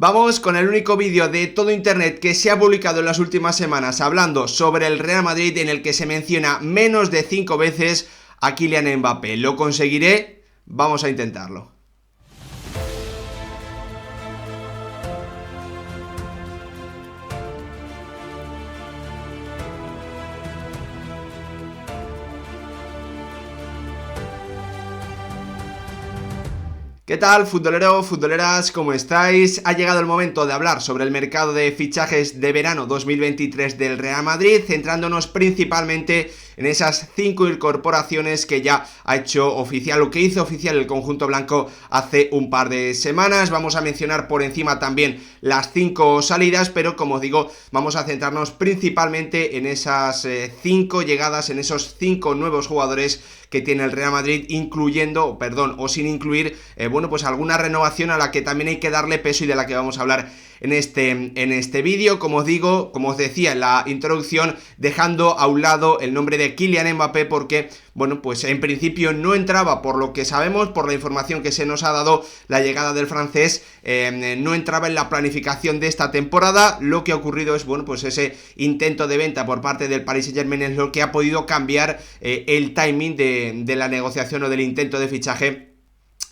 Vamos con el único vídeo de todo internet que se ha publicado en las últimas semanas hablando sobre el Real Madrid, en el que se menciona menos de 5 veces a Kylian Mbappé. ¿Lo conseguiré? Vamos a intentarlo. ¿Qué tal, futbolero, futboleras? ¿Cómo estáis? Ha llegado el momento de hablar sobre el mercado de fichajes de verano 2023 del Real Madrid, centrándonos principalmente en esas 5 incorporaciones que ya ha hecho oficial, o que hizo oficial el conjunto blanco hace un par de semanas. Vamos a mencionar por encima también las 5 salidas, pero como os digo, vamos a centrarnos principalmente en esas 5 llegadas, en esos 5 nuevos jugadores que tiene el Real Madrid, incluyendo, o sin incluir, pues alguna renovación a la que también hay que darle peso y de la que vamos a hablar en este vídeo. Como os digo, como os decía en la introducción, dejando a un lado el nombre de Kylian Mbappé porque, pues en principio no entraba, por lo que sabemos, por la información que se nos ha dado, la llegada del francés no entraba en la planificación de esta temporada. Lo que ha ocurrido es, pues ese intento de venta por parte del Paris Saint-Germain es lo que ha podido cambiar el timing de la negociación o del intento de fichaje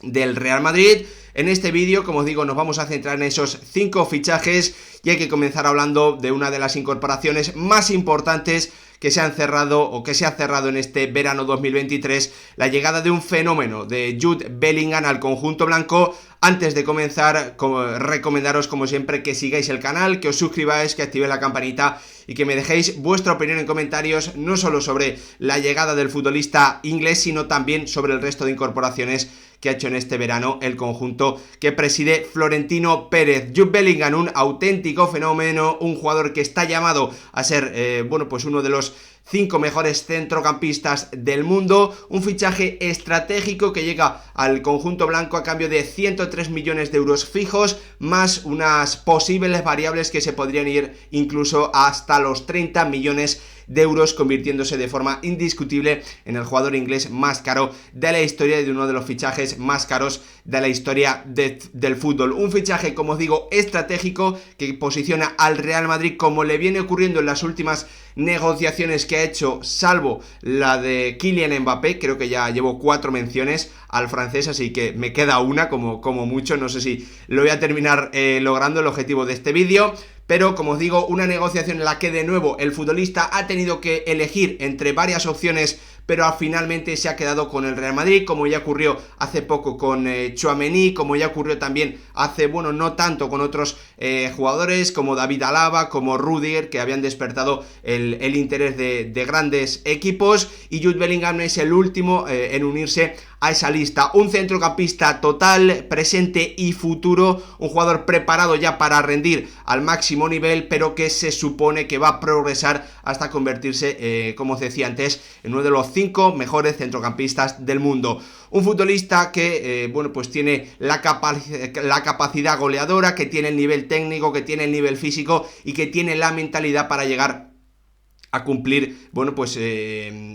del Real Madrid. En este vídeo, como os digo, nos vamos a centrar en esos 5 fichajes y hay que comenzar hablando de una de las incorporaciones más importantes que se han cerrado o que se ha cerrado en este verano 2023, la llegada de un fenómeno de Jude Bellingham al conjunto blanco. Antes de comenzar, recomendaros como siempre que sigáis el canal, que os suscribáis, que activéis la campanita y que me dejéis vuestra opinión en comentarios, no solo sobre la llegada del futbolista inglés, sino también sobre el resto de incorporaciones que ha hecho en este verano el conjunto que preside Florentino Pérez. Jude Bellingham, un auténtico fenómeno, un jugador que está llamado a ser, uno de los 5 mejores centrocampistas del mundo, un fichaje estratégico que llega al conjunto blanco a cambio de 103 millones de euros fijos, más unas posibles variables que se podrían ir incluso hasta los 30 millones de euros, convirtiéndose de forma indiscutible en el jugador inglés más caro de la historia y de uno de los fichajes más caros de la historia del fútbol. Un fichaje, como os digo, estratégico, que posiciona al Real Madrid, como le viene ocurriendo en las últimas negociaciones que ha hecho, salvo la de Kylian Mbappé. Creo que ya llevo 4 menciones al francés, así que me queda una como mucho. No sé si lo voy a terminar logrando el objetivo de este vídeo, pero como os digo, una negociación en la que de nuevo el futbolista ha tenido que elegir entre varias opciones, pero finalmente se ha quedado con el Real Madrid, como ya ocurrió hace poco con Tchouaméni, como ya ocurrió también hace, no tanto, con otros jugadores como David Alaba, como Rudiger, que habían despertado el interés de grandes equipos, y Jude Bellingham es el último en unirse a esa lista. Un centrocampista total, presente y futuro, un jugador preparado ya para rendir al máximo nivel, pero que se supone que va a progresar hasta convertirse, como os decía antes, en uno de los 5 mejores centrocampistas del mundo. Un futbolista que, tiene la capacidad goleadora, que tiene el nivel técnico, que tiene el nivel físico y que tiene la mentalidad para llegar a cumplir,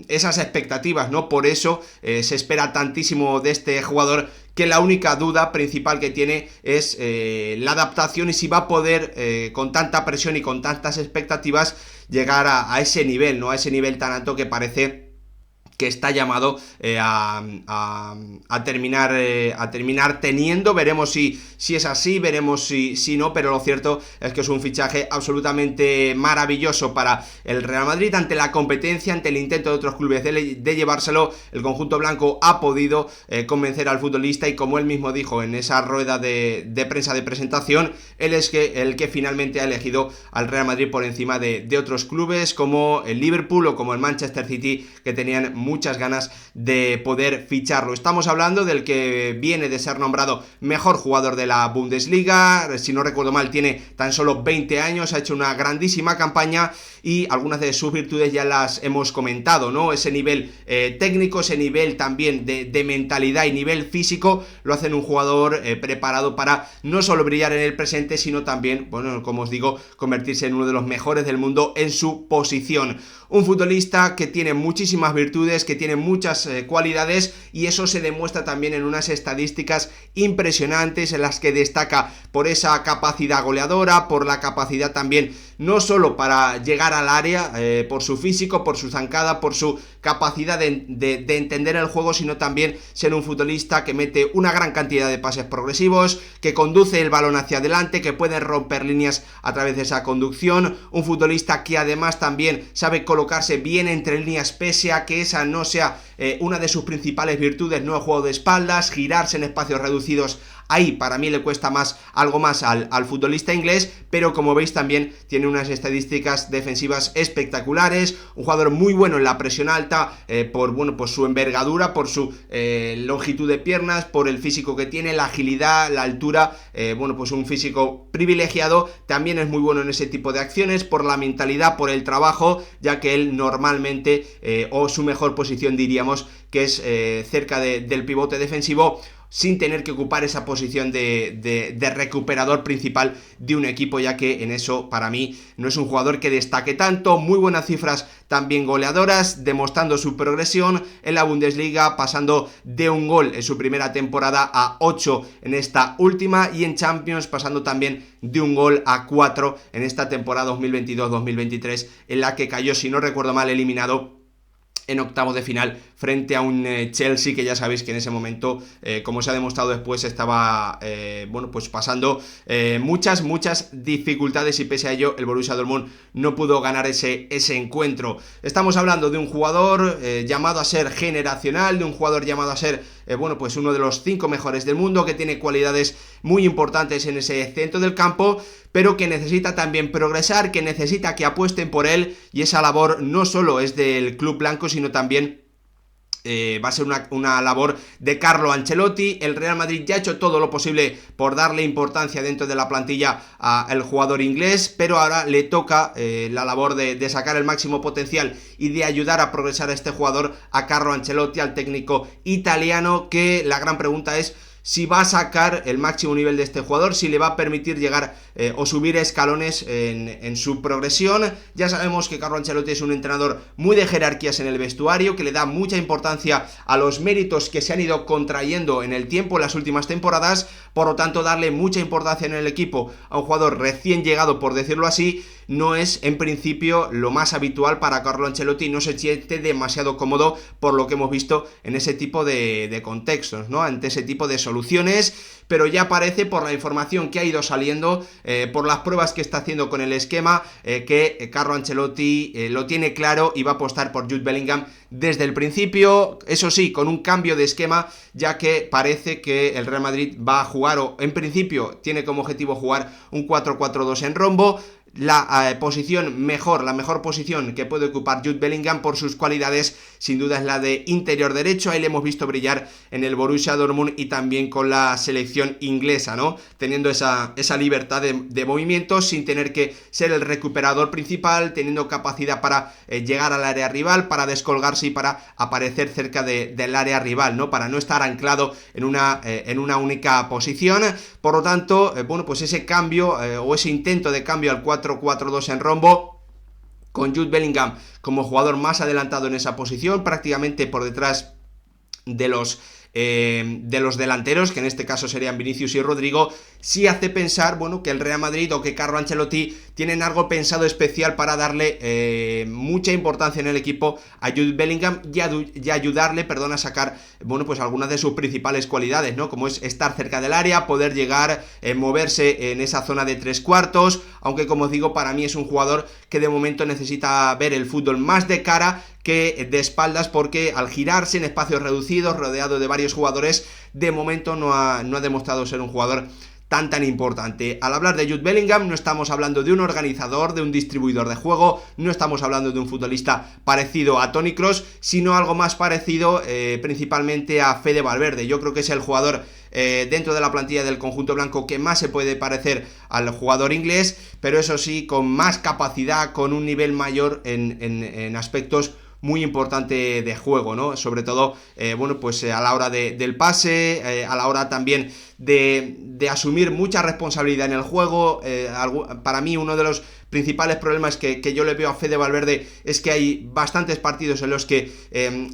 esas expectativas, ¿no? Por eso se espera tantísimo de este jugador, que la única duda principal que tiene es la adaptación y si va a poder, con tanta presión y con tantas expectativas, llegar a ese nivel, ¿no? A ese nivel tan alto que parece que está llamado a terminar teniendo. Veremos si es así, veremos si no, pero lo cierto es que es un fichaje absolutamente maravilloso para el Real Madrid. Ante la competencia, ante el intento de otros clubes de llevárselo, el conjunto blanco ha podido convencer al futbolista, y como él mismo dijo en esa rueda de prensa de presentación, él es el que finalmente ha elegido al Real Madrid por encima de otros clubes como el Liverpool o como el Manchester City, que tenían muchas ganas de poder ficharlo. Estamos hablando del que viene de ser nombrado mejor jugador de la Bundesliga, si no recuerdo mal tiene tan solo 20 años, ha hecho una grandísima campaña y algunas de sus virtudes ya las hemos comentado, ¿no? Ese nivel técnico, ese nivel también de mentalidad y nivel físico lo hacen un jugador preparado para no solo brillar en el presente, sino también, como os digo, convertirse en uno de los mejores del mundo en su posición. Un futbolista que tiene muchísimas virtudes, virtudes, que tiene muchas cualidades, y eso se demuestra también en unas estadísticas impresionantes en las que destaca por esa capacidad goleadora, por la capacidad también no solo para llegar al área, por su físico, por su zancada, por su capacidad de entender el juego, sino también ser un futbolista que mete una gran cantidad de pases progresivos, que conduce el balón hacia adelante, que puede romper líneas a través de esa conducción, un futbolista que además también sabe colocarse bien entre líneas, pese a que esa no sea una de sus principales virtudes, no el juego de espaldas, girarse en espacios reducidos. Ahí para mí le cuesta algo más al futbolista inglés, pero como veis también tiene unas estadísticas defensivas espectaculares, un jugador muy bueno en la presión alta, por su envergadura, por su longitud de piernas, por el físico que tiene, la agilidad, la altura, pues un físico privilegiado. También es muy bueno en ese tipo de acciones, por la mentalidad, por el trabajo, ya que él normalmente, o su mejor posición diríamos, que es cerca del pivote defensivo, sin tener que ocupar esa posición de recuperador principal de un equipo, ya que en eso para mí no es un jugador que destaque tanto. Muy buenas cifras también goleadoras, demostrando su progresión en la Bundesliga, pasando de un gol en su primera temporada a 8 en esta última, y en Champions pasando también de un gol a 4 en esta temporada 2022-2023, en la que cayó, si no recuerdo mal, eliminado en octavos de final frente a un Chelsea que ya sabéis que en ese momento, como se ha demostrado después, estaba pues pasando muchas dificultades, y pese a ello el Borussia Dortmund no pudo ganar ese encuentro. Estamos hablando de un jugador llamado a ser generacional, de un jugador llamado a ser pues uno de los 5 mejores del mundo, que tiene cualidades muy importantes en ese centro del campo, pero que necesita también progresar, que necesita que apuesten por él, y esa labor no solo es del club blanco, sino también va a ser una labor de Carlo Ancelotti. El Real Madrid ya ha hecho todo lo posible por darle importancia dentro de la plantilla al jugador inglés, pero ahora le toca la labor de sacar el máximo potencial y de ayudar a progresar a este jugador, a Carlo Ancelotti, al técnico italiano, que la gran pregunta es si va a sacar el máximo nivel de este jugador, si le va a permitir llegar o subir escalones en su progresión. Ya sabemos que Carlo Ancelotti es un entrenador muy de jerarquías en el vestuario, que le da mucha importancia a los méritos que se han ido contrayendo en el tiempo, en las últimas temporadas. Por lo tanto, darle mucha importancia en el equipo a un jugador recién llegado, por decirlo así, no es en principio lo más habitual para Carlo Ancelotti, y no se siente demasiado cómodo por lo que hemos visto en ese tipo de contextos, ¿no? Ante ese tipo de soluciones. Pero ya parece, por la información que ha ido saliendo, por las pruebas que está haciendo con el esquema, que Carlo Ancelotti lo tiene claro y va a apostar por Jude Bellingham desde el principio. Eso sí, con un cambio de esquema, ya que parece que el Real Madrid va a jugar, o en principio tiene como objetivo jugar un 4-4-2 en rombo. La mejor posición que puede ocupar Jude Bellingham por sus cualidades, sin duda, es la de interior derecho. Ahí le hemos visto brillar en el Borussia Dortmund y también con la selección inglesa, ¿no? Teniendo esa libertad de movimientos, sin tener que ser el recuperador principal, teniendo capacidad para llegar al área rival, para descolgarse y para aparecer cerca del área rival, ¿no? Para no estar anclado en una única posición. Por lo tanto, pues ese cambio o ese intento de cambio al 4-4-2 en rombo, con Jude Bellingham como jugador más adelantado en esa posición, prácticamente por detrás de los delanteros, que en este caso serían Vinicius y Rodrigo, sí hace pensar, que el Real Madrid o que Carlo Ancelotti tienen algo pensado especial para darle mucha importancia en el equipo a Jude Bellingham y ayudarle, a sacar, pues algunas de sus principales cualidades, ¿no? Como es estar cerca del área, poder llegar, moverse en esa zona de 3/4, aunque, como os digo, para mí es un jugador que de momento necesita ver el fútbol más de cara que de espaldas, porque al girarse en espacios reducidos, rodeado de varios jugadores, de momento no ha demostrado ser un jugador tan importante. Al hablar de Jude Bellingham, no estamos hablando de un organizador, de un distribuidor de juego, no estamos hablando de un futbolista parecido a Toni Kroos, sino algo más parecido principalmente a Fede Valverde. Yo creo que es el jugador dentro de la plantilla del conjunto blanco que más se puede parecer al jugador inglés, pero eso sí, con más capacidad, con un nivel mayor en aspectos muy importante de juego, ¿no? Sobre todo, bueno, pues a la hora del pase, a la hora también de asumir mucha responsabilidad en el juego. Para mí uno de los principales problemas que yo le veo a Fede Valverde es que hay bastantes partidos en los que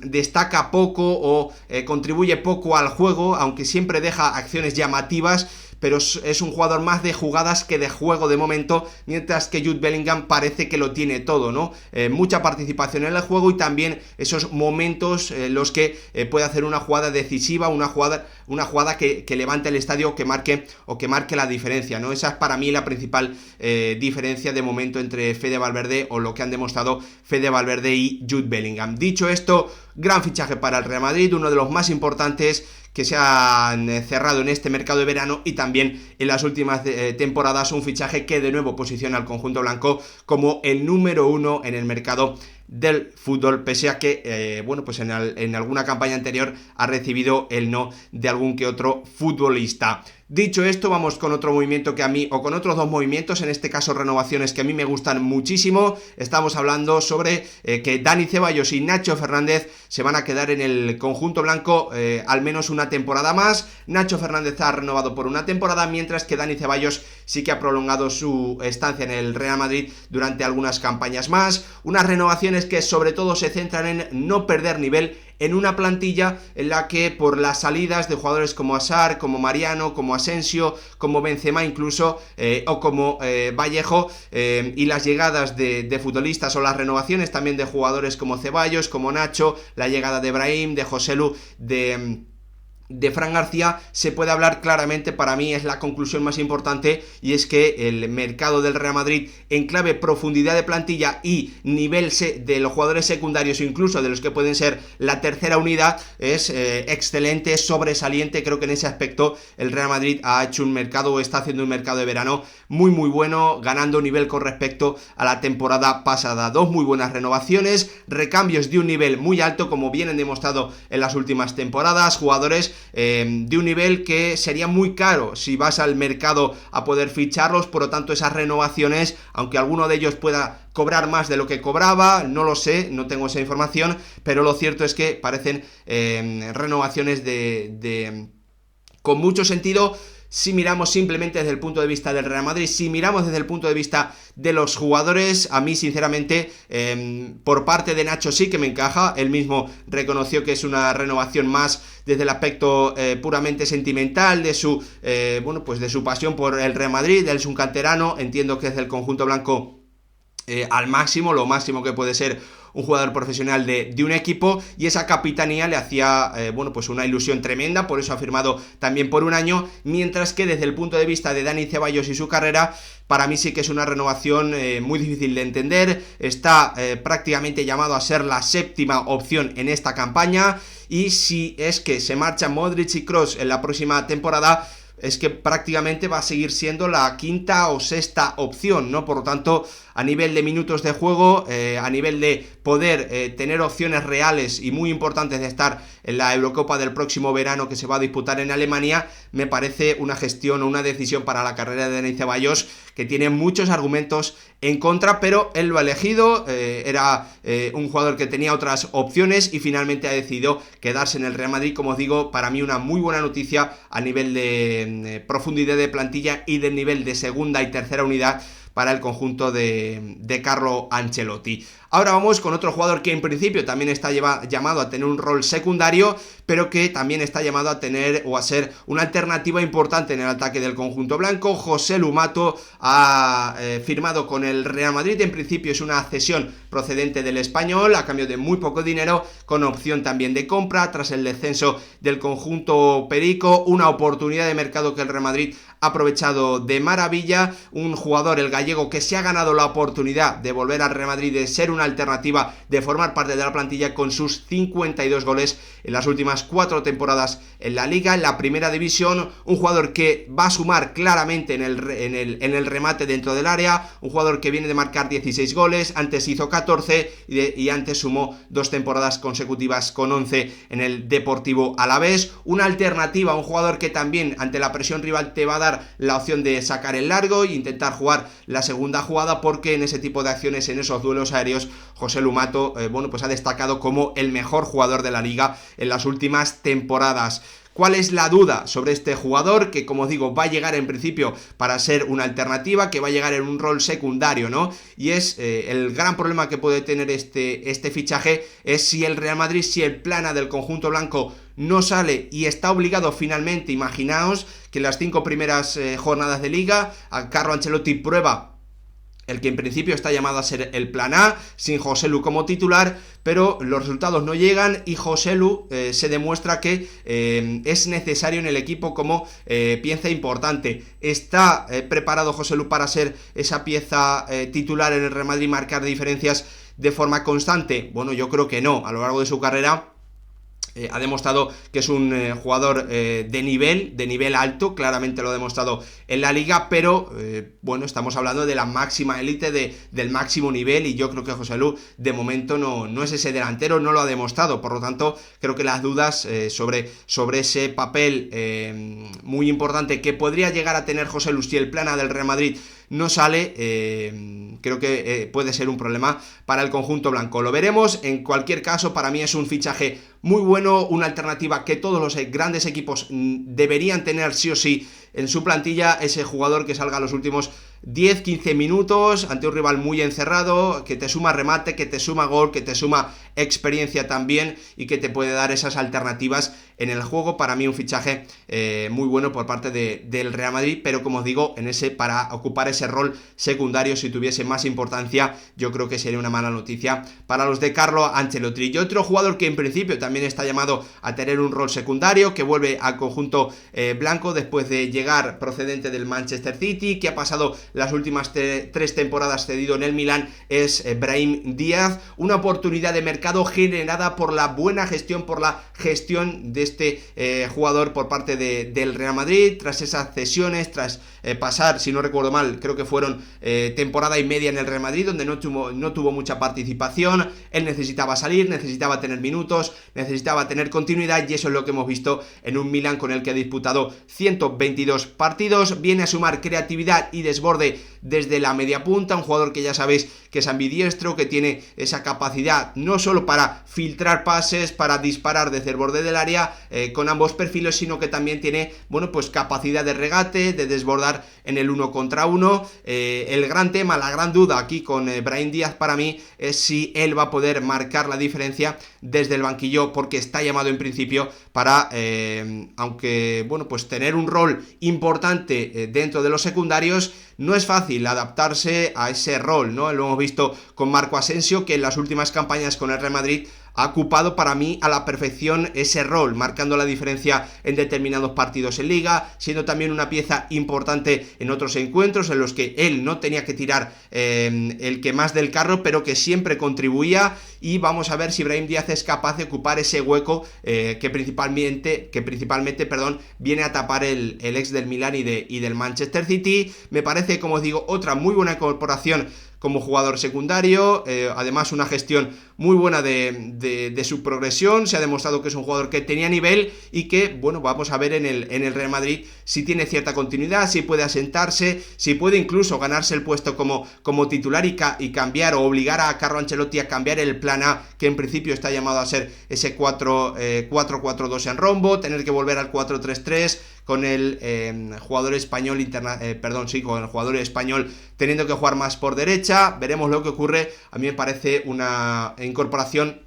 destaca poco o contribuye poco al juego, aunque siempre deja acciones llamativas, pero es un jugador más de jugadas que de juego de momento, mientras que Jude Bellingham parece que lo tiene todo, ¿no? Mucha participación en el juego y también esos momentos en los que puede hacer una jugada decisiva, una jugada que levante el estadio, que marque la diferencia, ¿no? Esa es para mí la principal diferencia de momento entre Fede Valverde, o lo que han demostrado Fede Valverde y Jude Bellingham. Dicho esto, gran fichaje para el Real Madrid, uno de los más importantes que se han cerrado en este mercado de verano, y también en las últimas temporadas un fichaje que de nuevo posiciona al conjunto blanco como el número 1 en el mercado del fútbol, pese a que, bueno, pues en alguna campaña anterior ha recibido el no de algún que otro futbolista. Dicho esto, vamos con otro movimiento que a mí, o con otros dos movimientos, en este caso renovaciones que a mí me gustan muchísimo. Estamos hablando sobre que Dani Ceballos y Nacho Fernández se van a quedar en el conjunto blanco al menos una temporada más. Nacho Fernández ha renovado por una temporada, mientras que Dani Ceballos sí que ha prolongado su estancia en el Real Madrid durante algunas campañas más. Unas renovaciones que sobre todo se centran en no perder nivel en una plantilla en la que, por las salidas de jugadores como Hazard, como Mariano, como Asensio, como Benzema incluso, o como Vallejo, y las llegadas de futbolistas, o las renovaciones también de jugadores como Ceballos, como Nacho, la llegada de Brahim, de Joselu, de Fran García, se puede hablar claramente, para mí es la conclusión más importante, y es que el mercado del Real Madrid en clave profundidad de plantilla y nivel de los jugadores secundarios, incluso de los que pueden ser la tercera unidad, es excelente, es sobresaliente. Creo que en ese aspecto el Real Madrid ha hecho un mercado, o está haciendo un mercado de verano muy bueno, ganando nivel con respecto a la temporada pasada. Dos muy buenas renovaciones, recambios de un nivel muy alto, como vienen demostrado en las últimas temporadas, jugadores de un nivel que sería muy caro si vas al mercado a poder ficharlos. Por lo tanto, esas renovaciones, aunque alguno de ellos pueda cobrar más de lo que cobraba, no lo sé, no tengo esa información, pero lo cierto es que parecen renovaciones con mucho sentido. Si miramos simplemente desde el punto de vista del Real Madrid, si miramos desde el punto de vista de los jugadores, a mí sinceramente por parte de Nacho sí que me encaja. Él mismo reconoció que es una renovación más desde el aspecto puramente sentimental de su bueno, pues de su pasión por el Real Madrid. Él es un canterano, entiendo que es del conjunto blanco al máximo, lo máximo que puede ser un jugador profesional de un equipo, y esa capitanía le hacía bueno, pues una ilusión tremenda. Por eso ha firmado también por un año, mientras que desde el punto de vista de Dani Ceballos y su carrera, para mí sí que es una renovación muy difícil de entender. Está prácticamente llamado a ser la séptima opción en esta campaña, y si es que se marchan Modric y Kroos en la próxima temporada, es que prácticamente va a seguir siendo la quinta o sexta opción, ¿no? Por lo tanto, a nivel de minutos de juego, a nivel de poder tener opciones reales y muy importantes de estar en la Eurocopa del próximo verano, que se va a disputar en Alemania, me parece una gestión o una decisión para la carrera de Dani Ceballos que tiene muchos argumentos en contra, pero él lo ha elegido. Era un jugador que tenía otras opciones y finalmente ha decidido quedarse en el Real Madrid. Como os digo, para mí una muy buena noticia a nivel de profundidad de plantilla y del nivel de segunda y tercera unidad para el conjunto de Carlo Ancelotti. Ahora vamos con otro jugador que en principio también está llamado a tener un rol secundario, pero que también está llamado a tener o a ser una alternativa importante en el ataque del conjunto blanco. Joselu Mato ha firmado con el Real Madrid. En principio es una cesión procedente del Español a cambio de muy poco dinero, con opción también de compra tras el descenso del conjunto perico. Una oportunidad de mercado que el Real Madrid ha aprovechado de maravilla. Un jugador, el gallego, que se ha ganado la oportunidad de volver al Real Madrid, de ser una alternativa, de formar parte de la plantilla, con sus 52 goles en las últimas 4 temporadas en la Liga, en la Primera División. Un jugador que va a sumar claramente en el remate dentro del área, un jugador que viene de marcar 16 goles, antes hizo 14 y antes sumó 2 temporadas consecutivas con 11 en el Deportivo Alavés. Una alternativa, un jugador que también ante la presión rival te va a dar la opción de sacar el largo e intentar jugar la segunda jugada, porque en ese tipo de acciones, en esos duelos aéreos, Joselu Mato, pues ha destacado como el mejor jugador de la liga en las últimas temporadas. ¿Cuál es la duda sobre este jugador? Que, como digo, va a llegar en principio para ser una alternativa, que va a llegar en un rol secundario, ¿no? Y es el gran problema que puede tener este fichaje, es si el Real Madrid, si el plan A del conjunto blanco no sale y está obligado finalmente. Imaginaos que en las 5 primeras jornadas de liga, a Carlo Ancelotti prueba el que en principio está llamado a ser el plan A, sin Joselu como titular, pero los resultados no llegan y Joselu se demuestra que es necesario en el equipo como pieza importante. ¿Está preparado Joselu para ser esa pieza titular en el Real Madrid y marcar diferencias de forma constante? Bueno, yo creo que no. A lo largo de su carrera ha demostrado que es un jugador de nivel alto, claramente lo ha demostrado en la liga, pero bueno, estamos hablando de la máxima élite, del máximo nivel, y yo creo que Joselu de momento no es ese delantero, no lo ha demostrado. Por lo tanto, creo que las dudas sobre ese papel muy importante que podría llegar a tener Joselu si el plan A del Real Madrid no sale, creo que puede ser un problema para el conjunto blanco. Lo veremos. En cualquier caso, para mí es un fichaje muy bueno, una alternativa que todos los grandes equipos deberían tener sí o sí en su plantilla, ese jugador que salga a los últimos 10-15 minutos ante un rival muy encerrado, que te suma remate, que te suma gol, que te suma experiencia también y que te puede dar esas alternativas en el juego. Para mí un fichaje muy bueno por parte del Real Madrid, pero como os digo, para ocupar ese rol secundario, si tuviese más importancia, yo creo que sería una mala noticia para los de Carlo Ancelotti. Y otro jugador que en principio también está llamado a tener un rol secundario, que vuelve al conjunto blanco después de llegar procedente del Manchester City, que ha pasado las últimas 3 temporadas cedido en el Milán, es Brahim Díaz. Una oportunidad de mercado generada por la buena gestión, por la gestión de este jugador por parte del Real Madrid, tras esas cesiones, tras pasar, si no recuerdo mal, creo que fueron temporada y media en el Real Madrid, donde no tuvo mucha participación. Él necesitaba salir, necesitaba tener minutos, necesitaba tener continuidad, y eso es lo que hemos visto en un Milán con el que ha disputado 122 partidos. Viene a sumar creatividad y desborde desde la media punta, un jugador que ya sabéis que es ambidiestro, que tiene esa capacidad no solo para filtrar pases, para disparar desde el borde del área con ambos perfiles, sino que también tiene, bueno, pues capacidad de regate, de desbordar en el 1 contra 1. El gran tema, la gran duda aquí con Brahim Díaz para mí es si él va a poder marcar la diferencia desde el banquillo, porque está llamado en principio para, aunque bueno, pues tener un rol importante dentro de los secundarios. No es fácil adaptarse a ese rol, ¿no? Lo hemos visto con Marco Asensio, que en las últimas campañas con el Real Madrid ha ocupado para mí a la perfección ese rol, marcando la diferencia en determinados partidos en liga, siendo también una pieza importante en otros encuentros en los que él no tenía que tirar el que más del carro, pero que siempre contribuía. Y vamos a ver si Brahim Díaz es capaz de ocupar ese hueco que principalmente viene a tapar el ex del Milán y del Manchester City. Me parece, como os digo, otra muy buena incorporación como jugador secundario, además una gestión muy buena de su progresión. Se ha demostrado que es un jugador que tenía nivel y que, bueno, vamos a ver en el Real Madrid si tiene cierta continuidad, si puede asentarse, si puede incluso ganarse el puesto como titular y cambiar o obligar a Carlo Ancelotti a cambiar el plan A, que en principio está llamado a ser ese 4-4-2 en rombo, tener que volver al 4-3-3 con el jugador español con el jugador español teniendo que jugar más por derecha. Veremos lo que ocurre. A mí me parece una incorporación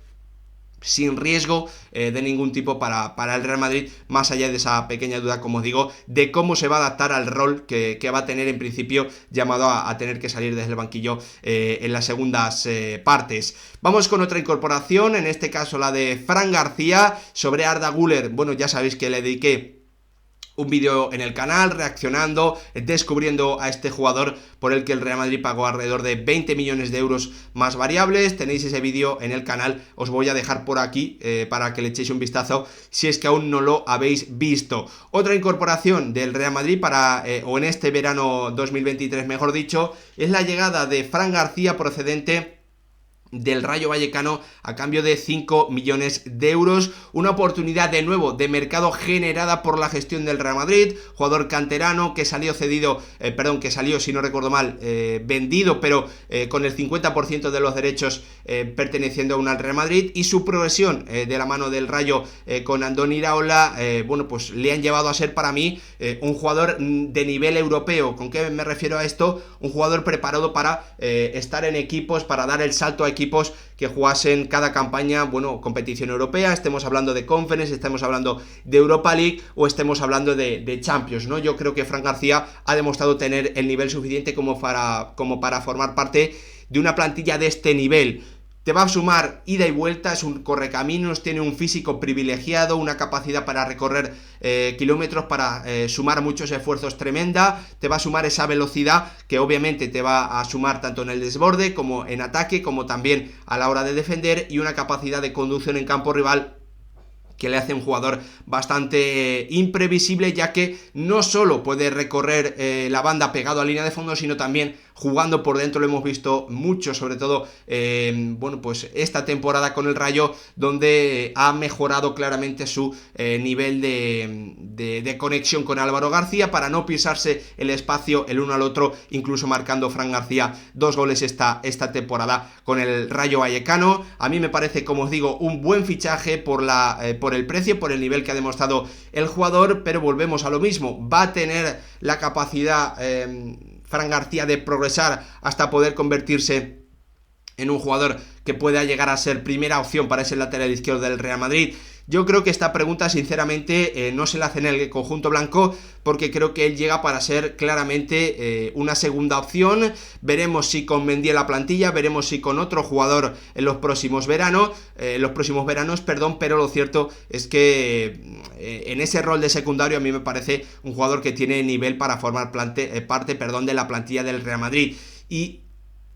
sin riesgo de ningún tipo para el Real Madrid, más allá de esa pequeña duda, como os digo, de cómo se va a adaptar al rol que va a tener en principio, llamado a tener que salir desde el banquillo en las segundas partes. Vamos con otra incorporación, en este caso la de Fran García, sobre Arda Güler. Bueno, ya sabéis que le dediqué un vídeo en el canal reaccionando, descubriendo a este jugador por el que el Real Madrid pagó alrededor de 20 millones de euros más variables. Tenéis ese vídeo en el canal, os voy a dejar por aquí para que le echéis un vistazo si es que aún no lo habéis visto. Otra incorporación del Real Madrid o en este verano 2023 mejor dicho, es la llegada de Fran García procedente del Rayo Vallecano a cambio de 5 millones de euros, una oportunidad de nuevo de mercado generada por la gestión del Real Madrid, jugador canterano que salió cedido, que salió, si no recuerdo mal, vendido, pero con el 50% de los derechos perteneciendo aún al Real Madrid, y su progresión de la mano del Rayo con Andoni Iraola, pues le han llevado a ser para mí un jugador de nivel europeo. ¿Con qué me refiero a esto? Un jugador preparado para estar en equipos, para dar el salto a equipos que jugasen cada campaña, competición europea, estemos hablando de Conference, estemos hablando de Europa League o estemos hablando de Champions, ¿no? Yo creo que Fran García ha demostrado tener el nivel suficiente como para formar parte de una plantilla de este nivel. Te va a sumar ida y vuelta, es un correcaminos, tiene un físico privilegiado, una capacidad para recorrer kilómetros, para sumar muchos esfuerzos tremenda, te va a sumar esa velocidad que obviamente te va a sumar tanto en el desborde como en ataque, como también a la hora de defender, y una capacidad de conducción en campo rival que le hace un jugador bastante imprevisible, ya que no solo puede recorrer la banda pegado a línea de fondo, sino también jugando por dentro. Lo hemos visto mucho, sobre todo pues esta temporada con el Rayo, donde ha mejorado claramente su nivel de conexión con Álvaro García para no pisarse el espacio el uno al otro, incluso marcando Fran García 2 goles esta temporada con el Rayo Vallecano. A mí me parece, como os digo, un buen fichaje por el precio, por el nivel que ha demostrado el jugador, pero volvemos a lo mismo, va a tener la capacidad Fran García de progresar hasta poder convertirse en un jugador que pueda llegar a ser primera opción para ese lateral izquierdo del Real Madrid. Yo creo que esta pregunta sinceramente no se la hace en el conjunto blanco, porque creo que él llega para ser claramente una segunda opción. Veremos si con Mendy en la plantilla, veremos si con otro jugador en los próximos veranos, pero lo cierto es que en ese rol de secundario a mí me parece un jugador que tiene nivel para formar parte de la plantilla del Real Madrid. Y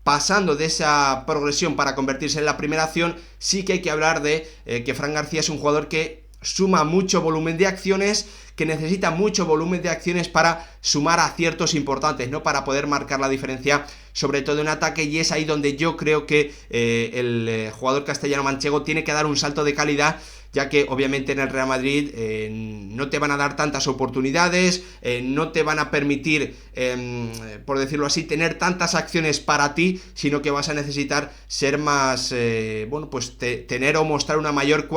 pasando de esa progresión para convertirse en la primera acción, sí que hay que hablar de que Fran García es un jugador que suma mucho volumen de acciones, que necesita mucho volumen de acciones para sumar aciertos importantes, ¿no? Para poder marcar la diferencia, sobre todo en ataque, y es ahí donde yo creo que el jugador castellano-manchego tiene que dar un salto de calidad, ya que obviamente en el Real Madrid no te van a dar tantas oportunidades, no te van a permitir, por decirlo así, tener tantas acciones para ti, sino que vas a necesitar ser más, tener o mostrar una mayor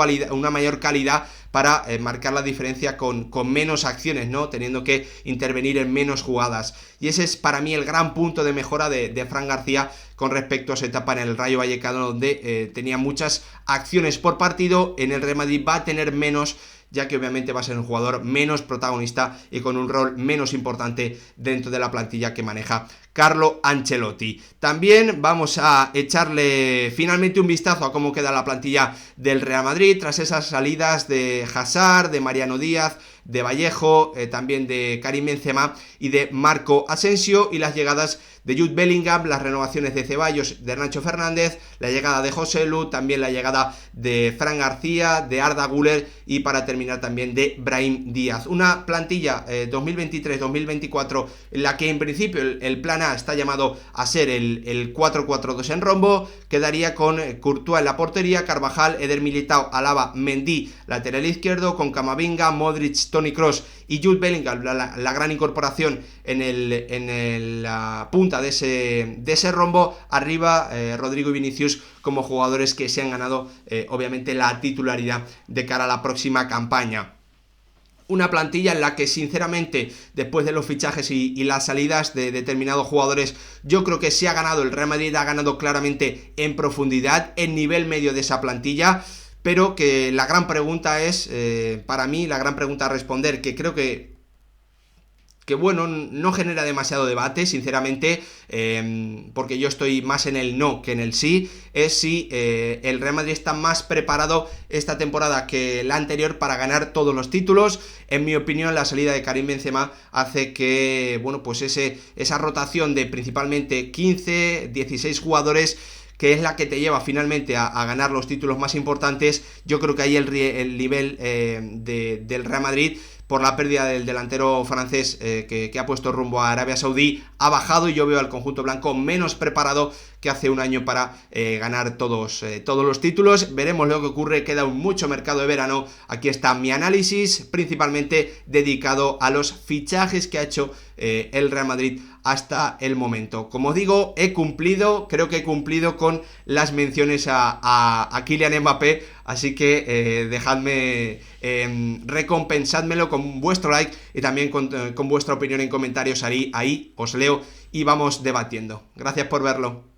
calidad para marcar la diferencia con menos acciones, ¿no? Teniendo que intervenir en menos jugadas. Y ese es para mí el gran punto de mejora de Fran García con respecto a esa etapa en el Rayo Vallecano, donde tenía muchas acciones por partido. En el Real Madrid va a tener menos, ya que obviamente va a ser un jugador menos protagonista y con un rol menos importante dentro de la plantilla que maneja Carlo Ancelotti. También vamos a echarle finalmente un vistazo a cómo queda la plantilla del Real Madrid tras esas salidas de Hazard, de Mariano Díaz, de Vallejo, también de Karim Benzema y de Marco Asensio, y las llegadas de Jude Bellingham, las renovaciones de Ceballos, de Nacho Fernández, la llegada de Joselu, también la llegada de Fran García, de Arda Güler y para terminar también de Brahim Díaz. Una plantilla 2023-2024 en la que en principio el plan A está llamado a ser el 4-4-2 en rombo. Quedaría con Courtois en la portería, Carvajal, Eder Militao, Alaba, Mendy lateral izquierdo, con Camavinga, Modric, Toni Kroos y Jude Bellingham, la gran incorporación en la punta de ese rombo. Arriba Rodrigo y Vinicius como jugadores que se han ganado obviamente la titularidad de cara a la próxima campaña. Una plantilla en la que sinceramente, después de los fichajes y las salidas de determinados jugadores, yo creo que se ha ganado, el Real Madrid ha ganado claramente en profundidad, en nivel medio de esa plantilla, pero que la gran pregunta es, para mí, la gran pregunta a responder, que creo que no genera demasiado debate, sinceramente, porque yo estoy más en el no que en el sí, es si el Real Madrid está más preparado esta temporada que la anterior para ganar todos los títulos. En mi opinión, la salida de Karim Benzema hace que, esa rotación de principalmente 15, 16 jugadores, que es la que te lleva finalmente a ganar los títulos más importantes, yo creo que ahí el nivel del Real Madrid por la pérdida del delantero francés que ha puesto rumbo a Arabia Saudí, ha bajado y yo veo al conjunto blanco menos preparado que hace un año para ganar todos los títulos. Veremos lo que ocurre, queda mucho mercado de verano. Aquí está mi análisis, principalmente dedicado a los fichajes que ha hecho el Real Madrid hasta el momento. Como digo, creo que he cumplido con las menciones a Kylian Mbappé, así que dejadme, recompensádmelo con vuestro like y también con vuestra opinión en comentarios, ahí os leo y vamos debatiendo. Gracias por verlo.